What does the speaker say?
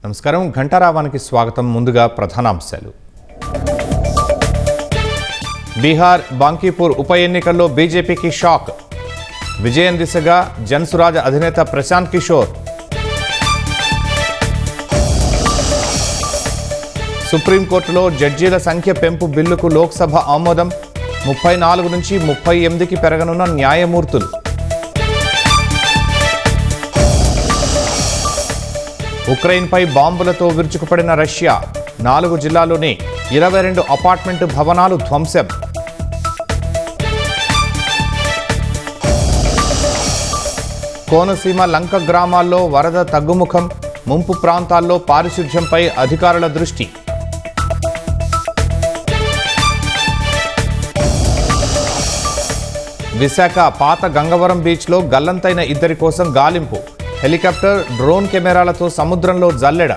నమస్కారం. ఘంటారావానికి స్వాగతం. ముందుగా ప్రధానాంశాలు. బీహార్ బాంకీపూర్ ఉప ఎన్నికల్లో బీజేపీకి షాక్. విజయం దిశగా జన్సురాజ్ అధినేత ప్రశాంత్ కిషోర్. సుప్రీంకోర్టులో జడ్జీల సంఖ్య పెంపు బిల్లుకు లోక్సభ ఆమోదం. 34 నుంచి 38కి పెరగనున్న న్యాయమూర్తులు. ఉక్రెయిన్పై బాంబులతో విరుచుకుపడిన రష్యా. 4 జిల్లాల్లోని 22 అపార్ట్మెంటు భవనాలు ధ్వంసం. కోనసీమ లంక గ్రామాల్లో వరద తగ్గుముఖం. ముంపు ప్రాంతాల్లో పారిశుధ్యంపై అధికారుల దృష్టి. విశాఖ పాత గంగవరం బీచ్లో గల్లంతైన 2 కోసం గాలింపు. హెలికాప్టర్, డ్రోన్ కెమెరాలతో సముద్రంలో జల్లెడ.